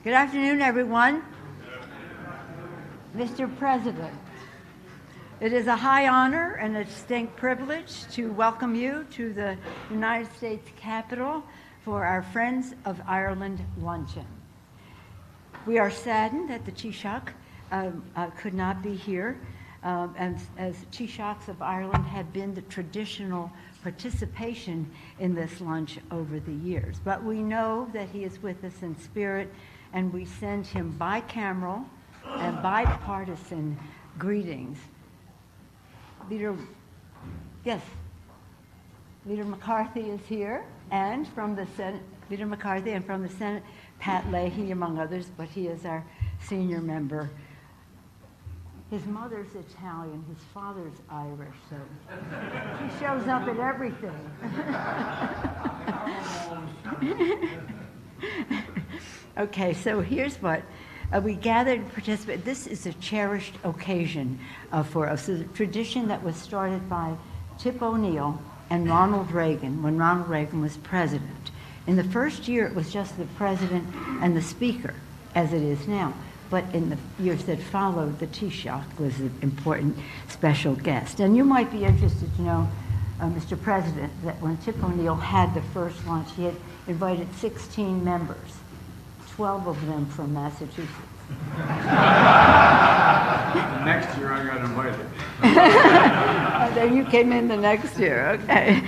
Good afternoon, everyone. Mr. President, it is a high honor and a distinct privilege to welcome you to the United States Capitol for our Friends of Ireland Luncheon. We are saddened that the Taoiseach could not be here, as Taoiseachs of Ireland have been the traditional participation in this lunch over the years. But we know that he is with us in spirit, and we send him bicameral and bipartisan greetings. Leader McCarthy is here, and from the Senate, Leader McCarthy, and from the Senate, Pat Leahy, among others, but he is our senior member. His mother's Italian, his father's Irish, so he shows up at everything. Okay, so here's what we gathered to participate. This is a cherished occasion for us. It's a tradition that was started by Tip O'Neill and Ronald Reagan when Ronald Reagan was president. In the first year, it was just the president and the speaker, as it is now. But in the years that followed, the Taoiseach was an important special guest. And you might be interested to know, Mr. President, that when Tip O'Neill had the first lunch, he had invited 16 members, 12 of them from Massachusetts. The next year I got invited. Then you came in the next year, okay.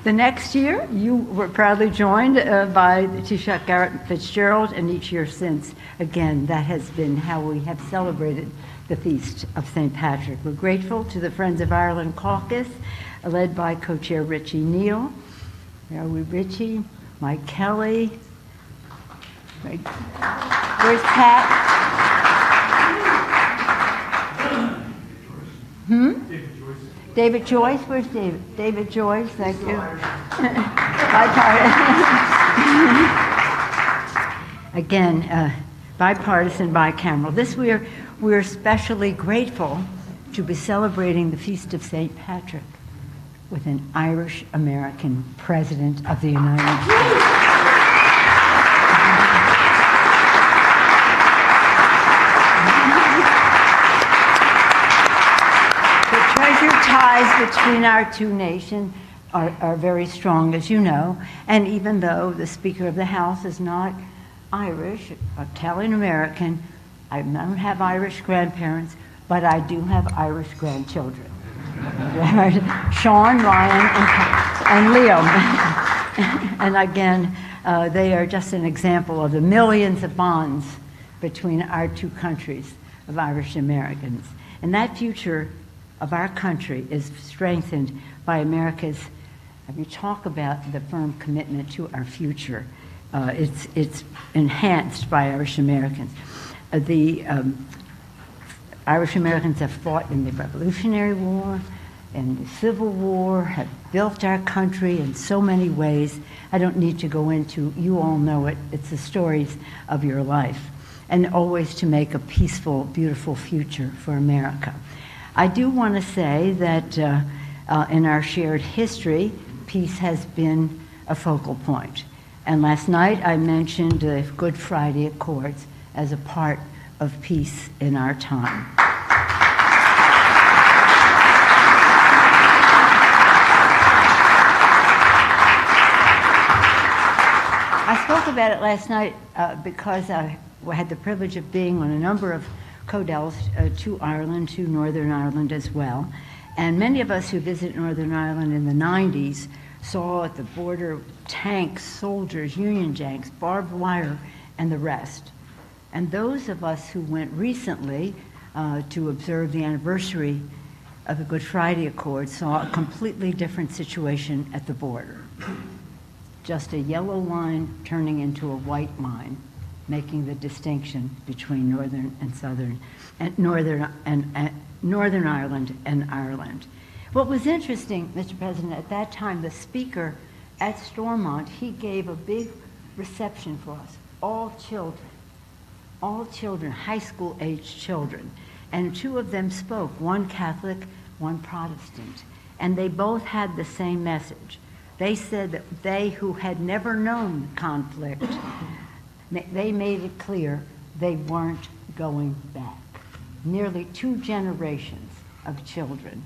The next year, you were proudly joined by the Taoiseach Garrett Fitzgerald, and each year since, again, that has been how we have celebrated the Feast of St. Patrick. We're grateful to the Friends of Ireland Caucus, led by co-chair Richie Neal. There are we, Richie, Mike Kelly. Where's Pat? David Joyce. Where's David? David Joyce, thank you. Again, bipartisan, bicameral. This we're especially grateful to be celebrating the Feast of St. Patrick with an Irish-American President of the United States. Ties between our two nations are very strong, as you know, and even though the Speaker of the House is not Irish, Italian-American, I don't have Irish grandparents, but I do have Irish grandchildren. Sean, Ryan, and Liam. And again, they are just an example of the millions of bonds between our two countries of Irish Americans. And that future of our country is strengthened by America's, we talk about the firm commitment to our future. It's enhanced by Irish Americans. The Irish Americans have fought in the Revolutionary War and the Civil War, have built our country in so many ways. I don't need to go into, you all know it, it's the stories of your life. And always to make a peaceful, beautiful future for America. I do want to say that in our shared history, peace has been a focal point. And last night I mentioned the Good Friday Accords as a part of peace in our time. I spoke about it last night because I had the privilege of being on a number of Codels to Ireland, to Northern Ireland as well. And many of us who visit Northern Ireland in the 90s saw at the border tanks, soldiers, Union Jacks, barbed wire, and the rest. And those of us who went recently to observe the anniversary of the Good Friday Accord saw a completely different situation at the border. Just a yellow line turning into a white line, making the distinction between Northern and Southern, and Northern Ireland and Ireland. What was interesting, Mr. President, at that time, the speaker at Stormont, he gave a big reception for us, all children, high school age children. And two of them spoke, one Catholic, one Protestant. And they both had the same message. They said that they who had never known conflict They made it clear they weren't going back. Nearly 2 generations of children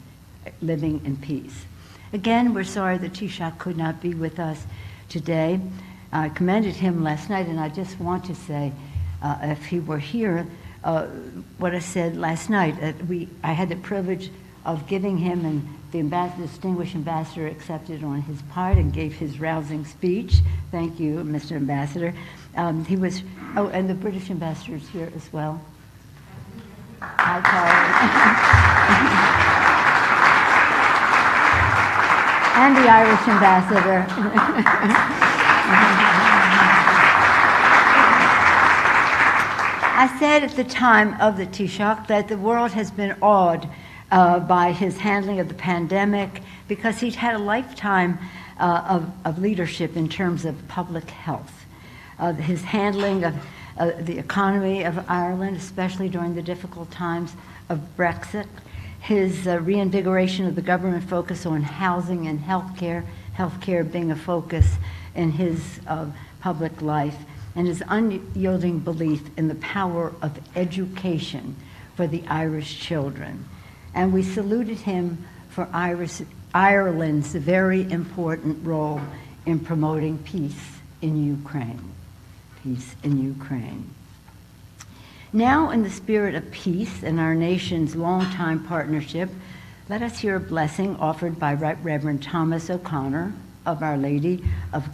living in peace. Again, we're sorry that Taoiseach could not be with us today. I commended him last night, and I just want to say, if he were here, what I said last night. I had the privilege of giving him, and the distinguished ambassador accepted on his part and gave his rousing speech. Thank you, Mr. Ambassador. And the British ambassador is here as well. Hi, Carl. And the Irish ambassador. I said at the time of the Taoiseach that the world has been awed by his handling of the pandemic because he'd had a lifetime of leadership in terms of public health. His handling of the economy of Ireland, especially during the difficult times of Brexit, his reinvigoration of the government focus on housing and healthcare being a focus in his public life, and his unyielding belief in the power of education for the Irish children. And we saluted him for Ireland's very important role in promoting peace in Ukraine. Peace in Ukraine. Now, in the spirit of peace and our nation's longtime partnership, let us hear a blessing offered by Right Reverend Thomas O'Connor of Our Lady of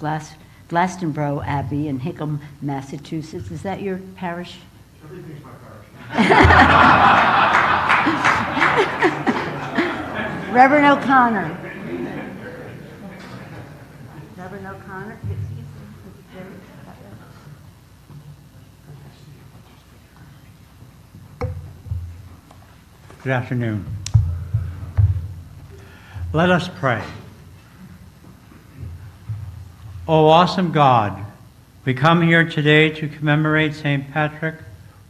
Glastonbury Abbey in Hickam, Massachusetts. Is that your parish? Everything's my parish. Reverend O'Connor. Reverend O'Connor. Good afternoon. Let us pray. O awesome God, we come here today to commemorate St. Patrick,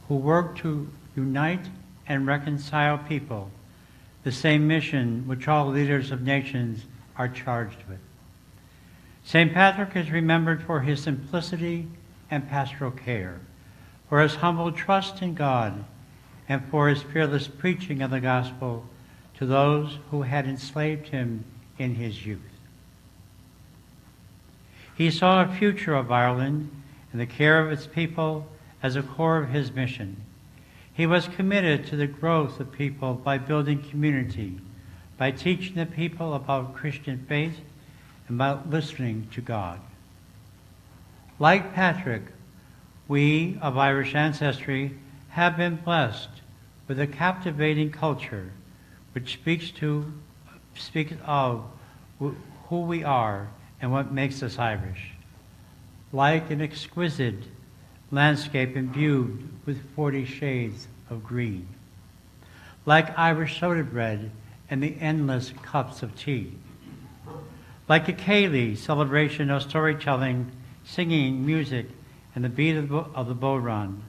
who worked to unite and reconcile people, the same mission which all leaders of nations are charged with. St. Patrick is remembered for his simplicity and pastoral care, for his humble trust in God, and for his fearless preaching of the gospel to those who had enslaved him in his youth. He saw a future of Ireland and the care of its people as a core of his mission. He was committed to the growth of people by building community, by teaching the people about Christian faith, and by listening to God. Like Patrick, we of Irish ancestry have been blessed with a captivating culture which speaks of who we are and what makes us Irish. Like an exquisite landscape imbued with 40 shades of green. Like Irish soda bread and the endless cups of tea. Like a Cayley celebration of storytelling, singing, music, and the beat of the bow run,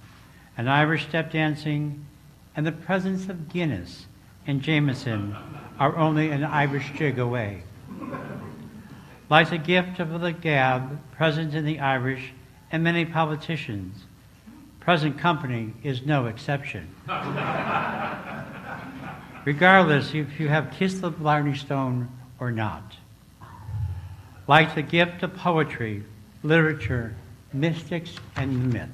and Irish step dancing, and the presence of Guinness and Jameson are only an Irish jig away. Like the gift of the gab present in the Irish and many politicians, present company is no exception. Regardless if you have kissed the Blarney Stone or not. Like the gift of poetry, literature, mystics, and myth.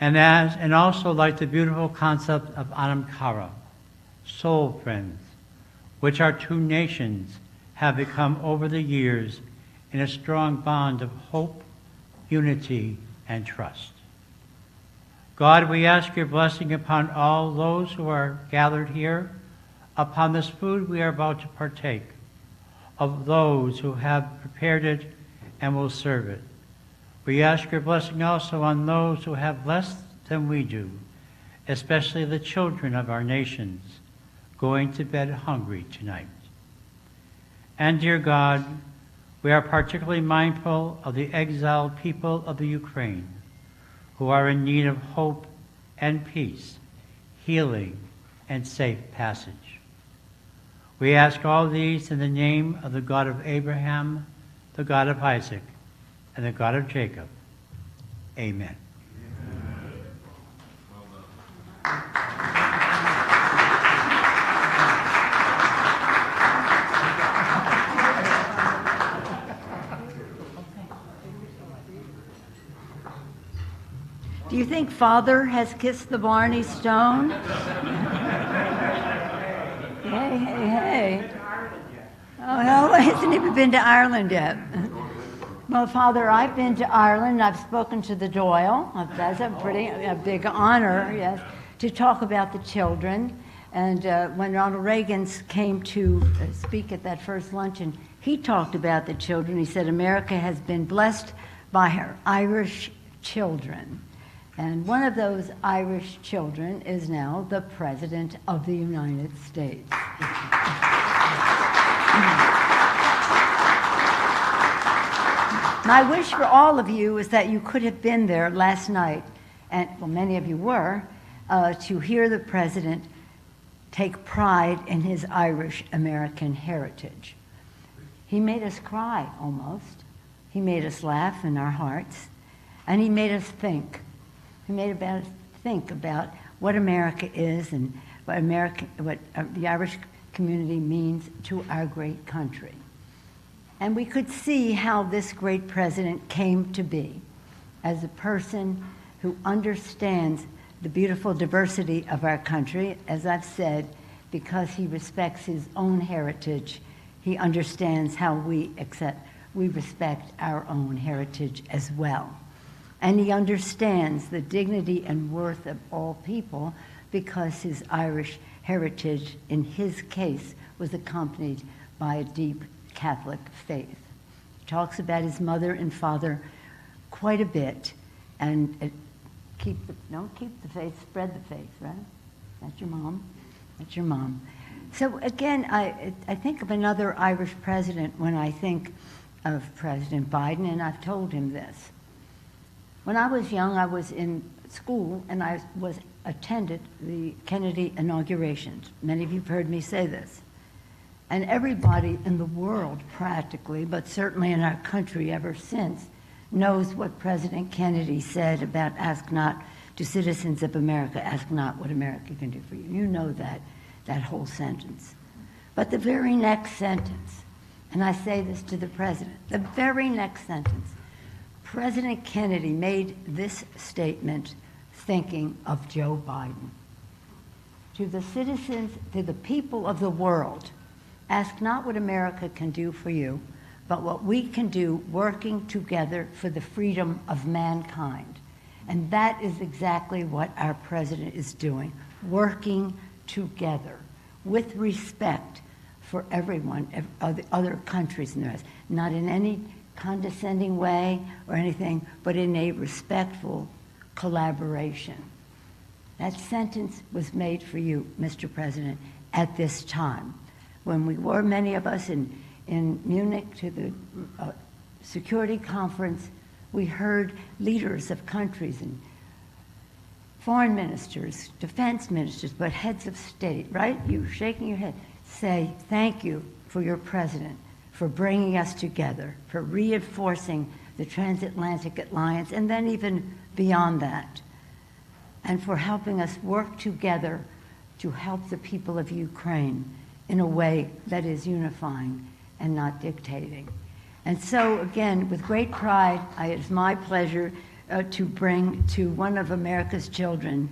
And also like the beautiful concept of Anam Cara, soul friends, which our two nations have become over the years in a strong bond of hope, unity, and trust. God, we ask your blessing upon all those who are gathered here, upon this food we are about to partake, of those who have prepared it and will serve it. We ask your blessing also on those who have less than we do, especially the children of our nations, going to bed hungry tonight. And dear God, we are particularly mindful of the exiled people of the Ukraine, who are in need of hope and peace, healing, and safe passage. We ask all these in the name of the God of Abraham, the God of Isaac, and the God of Jacob. Amen. Do you think Father has kissed the Barney Stone? Hey, hey, hey. Oh, no, he hasn't even been to Ireland yet. Well, Father, I've been to Ireland. I've spoken to the Doyle. That's a big honor, yes, to talk about the children. And when Ronald Reagan came to speak at that first luncheon, he talked about the children. He said, America has been blessed by her Irish children. And one of those Irish children is now the President of the United States. My wish for all of you is that you could have been there last night, and well, many of you were, to hear the President take pride in his Irish American heritage. He made us cry, almost. He made us laugh in our hearts, and he made us think. He made us think about what America is and what the Irish community means to our great country. And we could see how this great president came to be as a person who understands the beautiful diversity of our country. As I've said, because he respects his own heritage, he understands how we respect our own heritage as well. And he understands the dignity and worth of all people because his Irish heritage, in his case, was accompanied by a deep Catholic faith. He talks about his mother and father quite a bit, and don't keep the faith, spread the faith, right? That's your mom. That's your mom. So again, I think of another Irish president when I think of President Biden, and I've told him this. When I was young, I was in school, and I attended the Kennedy inaugurations. Many of you have heard me say this. And everybody in the world, practically, but certainly in our country ever since, knows what President Kennedy said about ask not to citizens of America, ask not what America can do for you. You know that whole sentence. But the very next sentence, and I say this to the president, the very next sentence, President Kennedy made this statement thinking of Joe Biden. To the citizens, to the people of the world, ask not what America can do for you, but what we can do working together for the freedom of mankind. And that is exactly what our president is doing, working together with respect for everyone, other countries in the rest, not in any condescending way or anything, but in a respectful collaboration. That sentence was made for you, Mr. President, at this time. When we were, many of us, in Munich to the security conference, we heard leaders of countries and foreign ministers, defense ministers, but heads of state, right? You shaking your head, say, thank you for your president, for bringing us together, for reinforcing the transatlantic alliance, and then even beyond that, and for helping us work together to help the people of Ukraine in a way that is unifying and not dictating. And so, again, with great pride, it's my pleasure to bring to one of America's children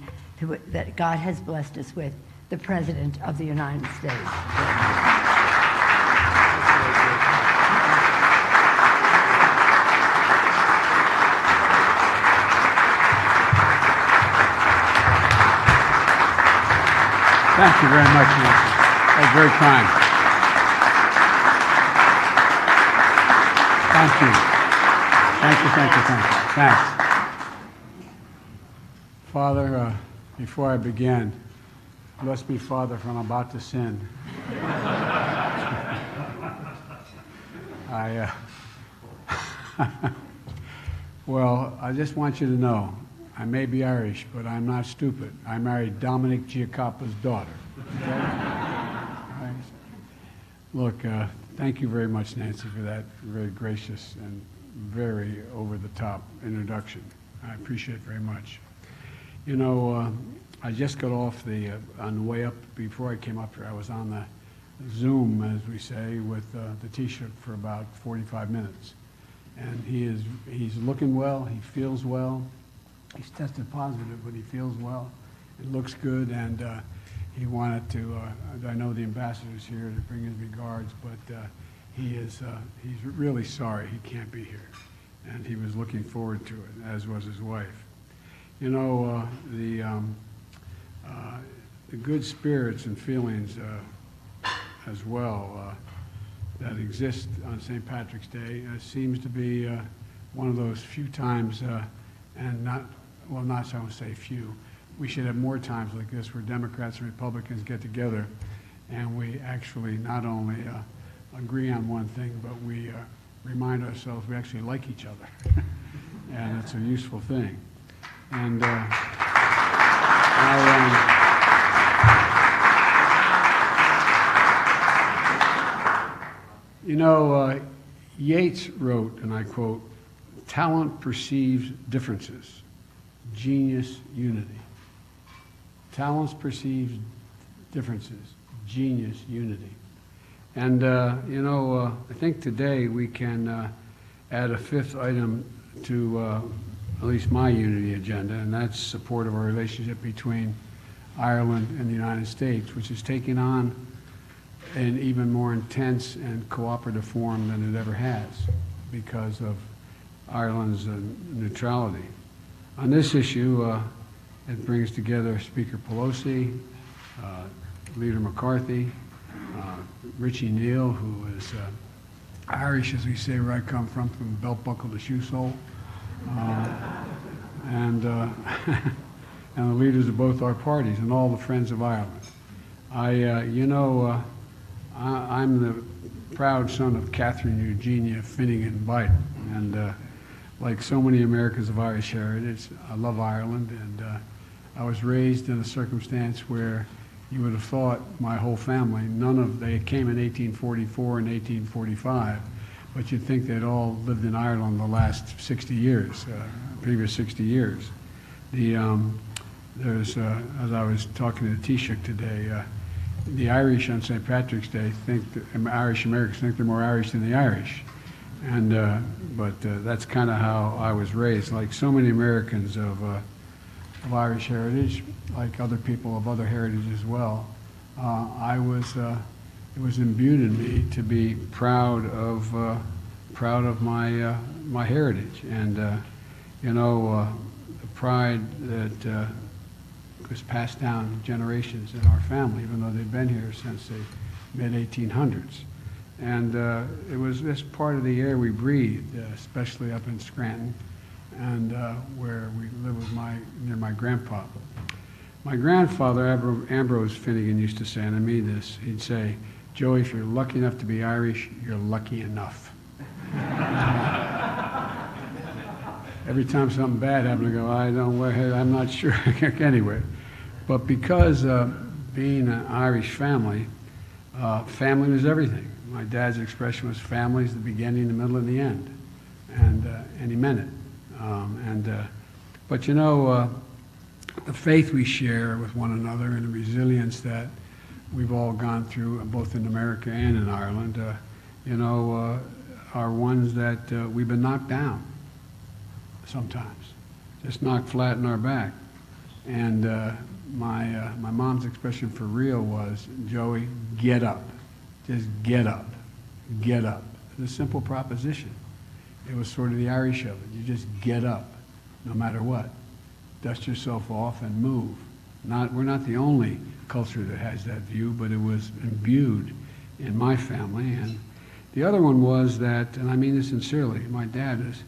that God has blessed us with, the President of the United States. Thank you very much, Nancy. That's very kind. Thank you. Thanks. Father, before I begin, bless me, Father, for I'm about to sin. Well, I just want you to know, I may be Irish, but I'm not stupid. I married Dominic Giacoppa's daughter. Okay? Right. Look, thank you very much, Nancy, for that very gracious and very over-the-top introduction. I appreciate it very much. You know, I just got off on the way up, before I came up here, I was on the Zoom, as we say, with the Taoiseach for about 45 minutes. And he's looking well, he feels well. He's tested positive, but he feels well. It looks good, and he wanted to, I know the ambassador's here to bring his regards, but he's really sorry he can't be here. And he was looking forward to it, as was his wife. You know, the good spirits and feelings as well that exist on St. Patrick's Day seems to be one of those few times, and not so I would say few. We should have more times like this where Democrats and Republicans get together and we actually not only agree on one thing, but we remind ourselves we actually like each other. And it's a useful thing. And you know, Yeats wrote, and I quote, "Talent perceives differences, genius unity." Talents perceives differences, genius unity. And you know, I think today we can add a fifth item to at least my unity agenda, and that's support of our relationship between Ireland and the United States, which is taking on an even more intense and cooperative form than it ever has because of Ireland's neutrality. On this issue, it brings together Speaker Pelosi, Leader McCarthy, Richie Neal, who is Irish, as we say where I come from belt buckle to shoe sole, and the leaders of both our parties and all the friends of Ireland. You know, I'm the proud son of Catherine Eugenia Finnegan Biden, and like so many Americans of Irish heritage, I love Ireland, and I was raised in a circumstance where you would have thought my whole family, they came in 1844 and 1845, but you'd think they'd all lived in Ireland the last 60 years, previous 60 years. There's, as I was talking to the Taoiseach today, the Irish on St. Patrick's Day Irish Americans think they're more Irish than the Irish. And, but that's kind of how I was raised. Like so many Americans of Irish heritage, like other people of other heritage as well, it was imbued in me to be proud of my heritage, and you know, the pride that was passed down generations in our family, even though they've been here since the mid-1800s. And it was this part of the air we breathed, especially up in Scranton, and where we lived near my grandpa. My grandfather, Ambrose Finnegan, used to say, and I mean this, he'd say, "Joey, if you're lucky enough to be Irish, you're lucky enough." Every time something bad happened, I go, I'm not sure. Anyway, but because being an Irish family, family was everything. My dad's expression was family is the beginning, the middle, and the end, and he meant it. But you know, the faith we share with one another and the resilience that we've all gone through, both in America and in Ireland, you know, are ones that we've been knocked down sometimes, just knocked flat in our back. And my mom's expression for real was, "Joey, get up. Just get up. Get up." It's a simple proposition. It was sort of the Irish of it. You just get up, no matter what. Dust yourself off and move. We're not the only culture that has that view, but it was imbued in my family. And the other one was that, and I mean this sincerely, my dad is,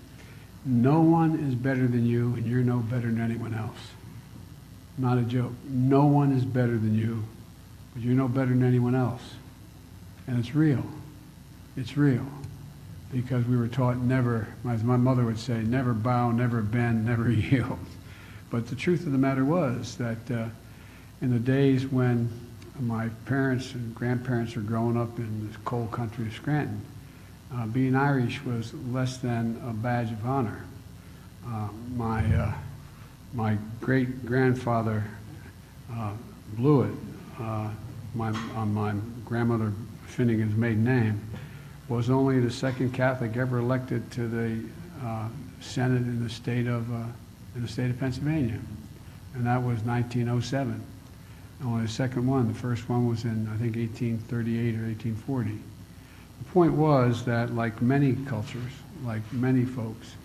no one is better than you, and you're no better than anyone else. Not a joke. No one is better than you, but you're no better than anyone else. And it's real. It's real. Because we were taught never, as my mother would say, never bow, never bend, never yield. But the truth of the matter was that in the days when my parents and grandparents were growing up in this cold country of Scranton, being Irish was less than a badge of honor. My great-grandfather blew it on my grandmother Finnegan's maiden name, was only the second Catholic ever elected to the Senate in the state of Pennsylvania, and that was 1907. Only the second one. The first one was in, I think, 1838 or 1840. The point was that, like many cultures, like many folks,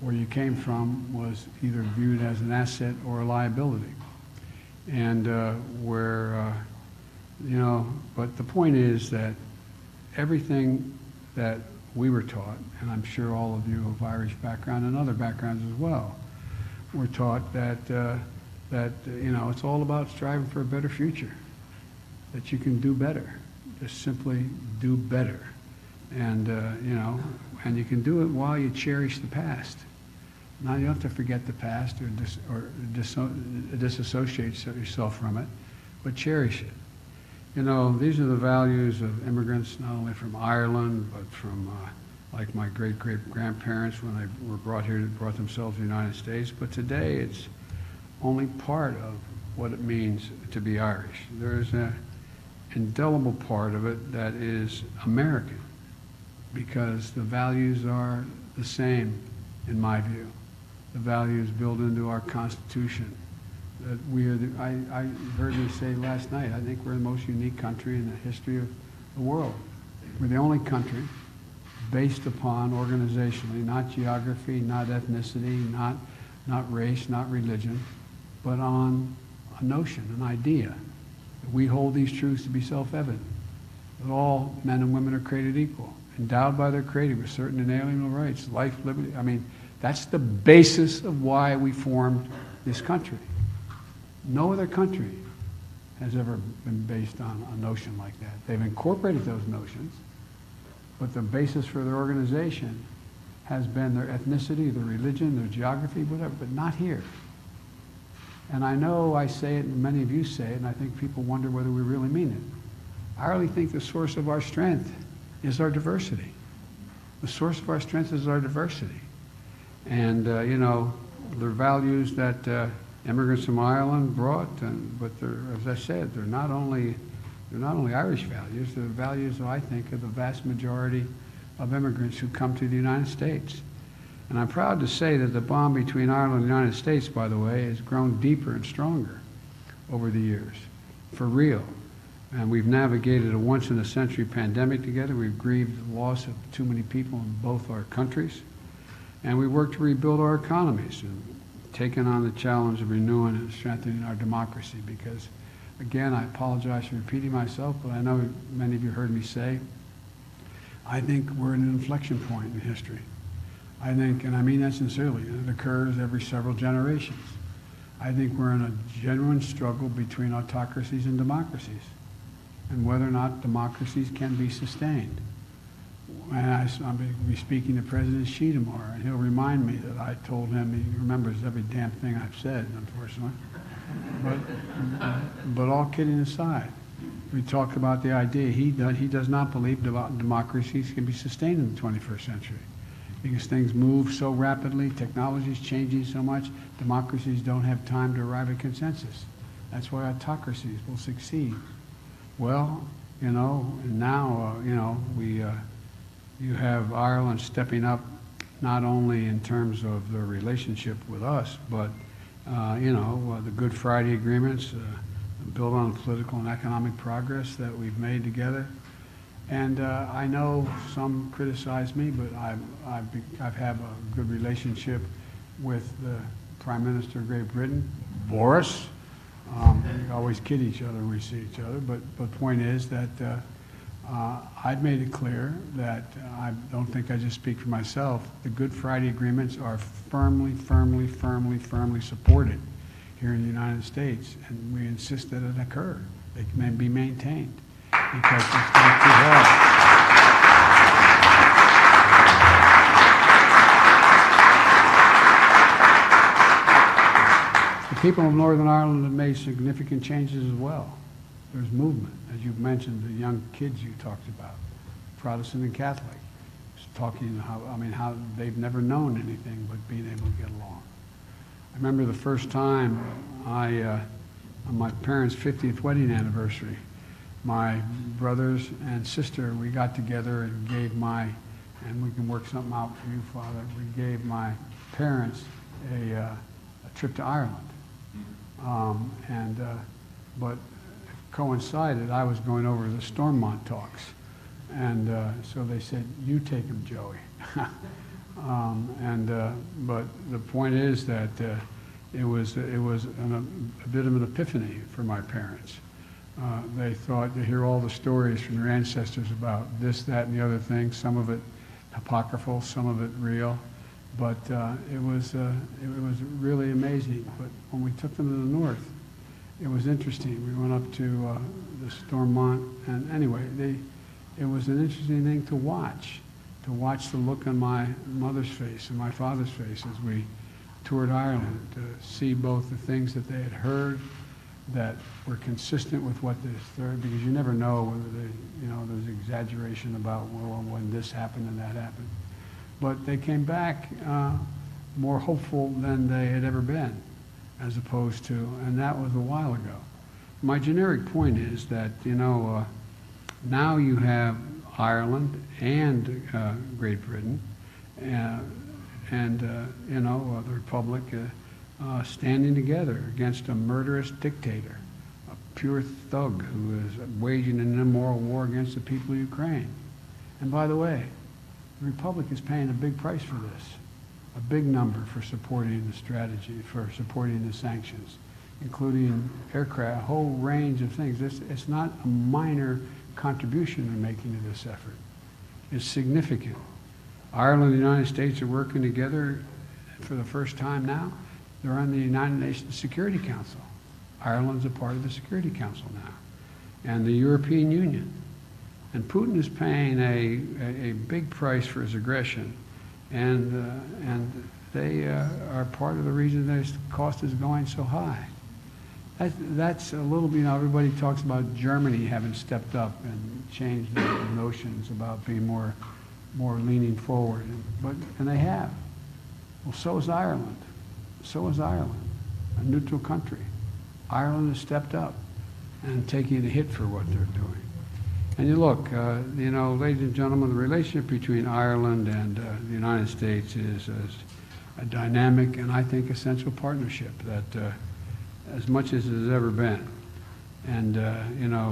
where you came from was either viewed as an asset or a liability. And but the point is that everything that we were taught, and I'm sure all of you of Irish background and other backgrounds as well, were taught that it's all about striving for a better future, that you can do better, just simply do better, and and you can do it while you cherish the past. Now you don't have to forget the past or disassociate yourself from it, but cherish it. These are the values of immigrants, not only from Ireland, but from like my great-great-grandparents when they were brought themselves to the United States. But today it's only part of what it means to be Irish. There's an indelible part of it that is American, because the values are the same, in my view. The values built into our Constitution. That we are I heard me say last night, I think we're the most unique country in the history of the world. We're the only country based upon organizationally, not geography, not ethnicity, not race, not religion, but on a notion, an idea. We hold these truths to be self-evident, that all men and women are created equal, endowed by their Creator with certain inalienable rights, life, liberty. I mean, that's the basis of why we formed this country. No other country has ever been based on a notion like that. They've incorporated those notions, but the basis for their organization has been their ethnicity, their religion, their geography, whatever, but not here. And I know I say it, and many of you say it, and I think people wonder whether we really mean it. I really think the source of our strength is our diversity. The source of our strength is our diversity. And, the values that immigrants from Ireland brought, but as I said, they're not only Irish values, they're the values, I think, of the vast majority of immigrants who come to the United States. And I'm proud to say that the bond between Ireland and the United States, by the way, has grown deeper and stronger over the years, for real. And we've navigated a once-in-a-century pandemic together. We've grieved the loss of too many people in both our countries. And we worked to rebuild our economies and taken on the challenge of renewing and strengthening our democracy. Because, again, I apologize for repeating myself, but I know many of you heard me say, I think we're at an inflection point in history. I think, and I mean that sincerely, it occurs every several generations. I think we're in a genuine struggle between autocracies and democracies, and whether or not democracies can be sustained. And I'm going to be speaking to President Xi tomorrow, and he'll remind me that I told him, he remembers every damn thing I've said, unfortunately. But all kidding aside, we talked about the idea, he does not believe democracies can be sustained in the 21st century. Because things move so rapidly, technology is changing so much, democracies don't have time to arrive at consensus. That's why autocracies will succeed. Well, and now, you have Ireland stepping up, not only in terms of their relationship with us, but, the Good Friday agreements, built on political and economic progress that we've made together. And I know some criticize me, but I've had a good relationship with the Prime Minister of Great Britain, Boris. We always kid each other when we see each other, but the point is that I've made it clear that I don't think I just speak for myself. The Good Friday agreements are firmly supported here in the United States, and we insist that it occur. They can be maintained. Because it's not too hard. The people of Northern Ireland have made significant changes as well. There's movement, as you've mentioned, the young kids you talked about, Protestant and Catholic. There's talking how they've never known anything but being able to get along. I remember the first time on my parents' 50th wedding anniversary, my brothers and sister, we got together and and we can work something out for you, Father, we gave my parents a trip to Ireland. But coincided, I was going over the Stormont talks. And so they said, you take him, Joey. But the point is that it was a bit of an epiphany for my parents. They thought to hear all the stories from their ancestors about this, that, and the other thing, some of it apocryphal, some of it real. But it was really amazing. But when we took them to the north, it was interesting. We went up to the Stormont, and anyway, it was an interesting thing to watch the look on my mother's face and my father's face as we toured Ireland, to see both the things that they had heard that were consistent with what this third, because you never know whether there's exaggeration about, well, when this happened and that happened. But they came back more hopeful than they had ever been, as opposed to, and that was a while ago. My generic point is that, now you have Ireland and Great Britain and the Republic standing together against a murderous dictator, a pure thug who is waging an immoral war against the people of Ukraine. And by the way, the Republic is paying a big price for this, a big number for supporting the strategy, for supporting the sanctions, including aircraft, a whole range of things. It's not a minor contribution they're making to this effort. It's significant. Ireland and the United States are working together for the first time now. They're on the United Nations Security Council. Ireland's a part of the Security Council now, and the European Union. And Putin is paying a big price for his aggression, and they are part of the reason this cost is going so high. That's a little bit, everybody talks about Germany having stepped up and changed their notions about being more leaning forward, and they have. Well, so is Ireland. So is Ireland, a neutral country. Ireland has stepped up and taking the hit for what they're doing. And you look, ladies and gentlemen, the relationship between Ireland and the United States is a dynamic and I think essential partnership that as much as it has ever been. And,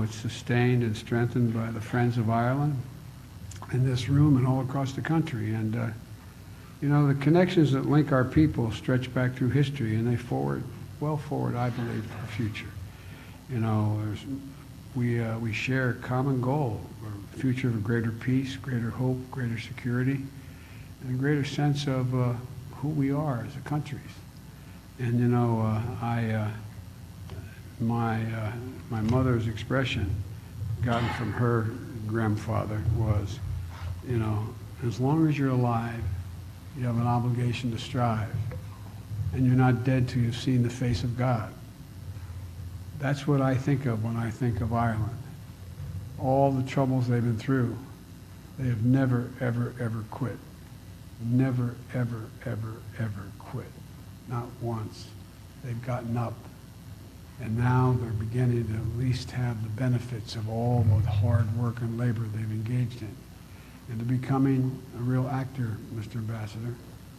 it's sustained and strengthened by the Friends of Ireland in this room and all across the country. And, the connections that link our people stretch back through history, and they well forward, I believe, for the future. We share a common goal, a future of greater peace, greater hope, greater security, and a greater sense of who we are as a country. And, my mother's expression, gotten from her grandfather, was, as long as you're alive, you have an obligation to strive, and you're not dead till you've seen the face of God. That's what I think of when I think of Ireland. All the troubles they've been through, they have never, ever, ever quit. Never, ever, ever, ever quit. Not once. They've gotten up. And now they're beginning to at least have the benefits of all the hard work and labor they've engaged in. And to becoming a real actor, Mr. Ambassador,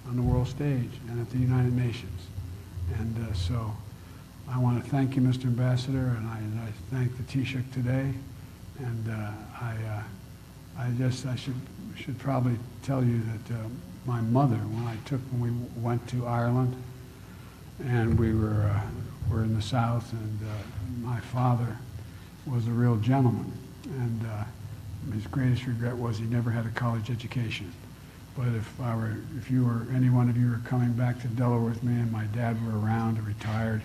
on the world stage and at the United Nations. And so I want to thank you, Mr. Ambassador, and I thank the Taoiseach today. And I should probably tell you that my mother, when we went to Ireland, and we were in the South, and my father was a real gentleman, and his greatest regret was he never had a college education. But if any one of you were coming back to Delaware with me, and my dad were around, retired,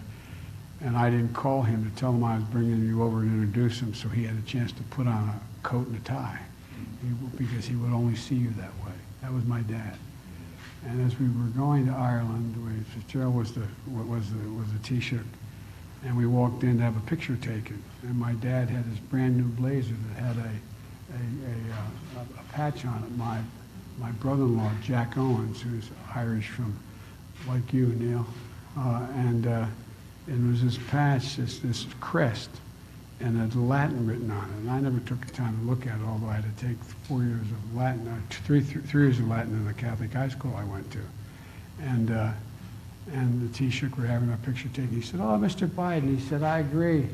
and I didn't call him to tell him I was bringing you over and introduce him, so he had a chance to put on a coat and a tie, because he would only see you that way. That was my dad. And as we were going to Ireland, Fitzgerald was the Taoiseach, and we walked in to have a picture taken. And my dad had this brand new blazer that had a patch on it. my brother-in-law, Jack Owens, who's Irish from, like you, Neil, and it was this patch, this crest, and had Latin written on it. And I never took the time to look at it, although I had to take 4 years of Latin, three years of Latin in the Catholic high school I went to. And the Taoiseach were having a picture taken. He said, "Oh, Mr. Biden," he said, "I agree."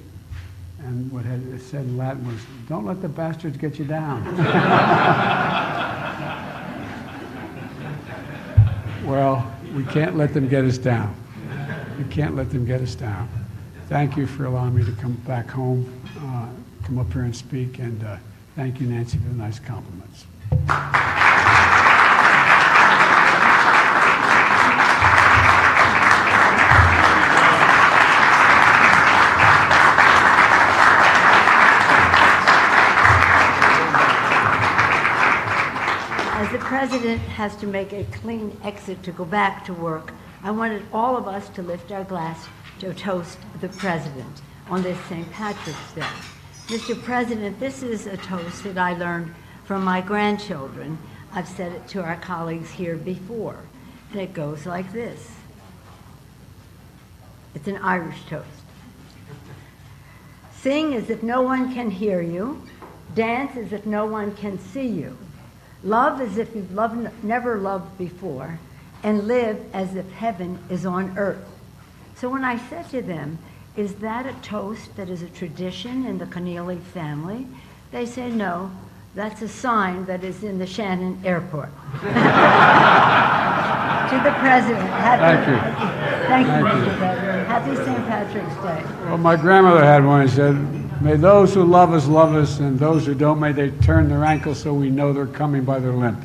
And what it said in Latin was, "Don't let the bastards get you down." Well, we can't let them get us down. We can't let them get us down. Thank you for allowing me to come back home, come up here and speak, and thank you, Nancy, for the nice compliments. As the president has to make a clean exit to go back to work, I wanted all of us to lift our glass to toast the president on this St. Patrick's Day. Mr. President, this is a toast that I learned from my grandchildren. I've said it to our colleagues here before, and it goes like this. It's an Irish toast. Sing as if no one can hear you. Dance as if no one can see you. Love as if you've never loved before, and live as if heaven is on earth. So when I said to them, is that a toast that is a tradition in the Keneally family? They said, no, that's a sign that is in the Shannon Airport. To the President, Thank you. Thank you, Mr. President. Happy St. Patrick's Day. Well, my grandmother had one. She said, "May those who love us, and those who don't, may they turn their ankles so we know they're coming by their limp."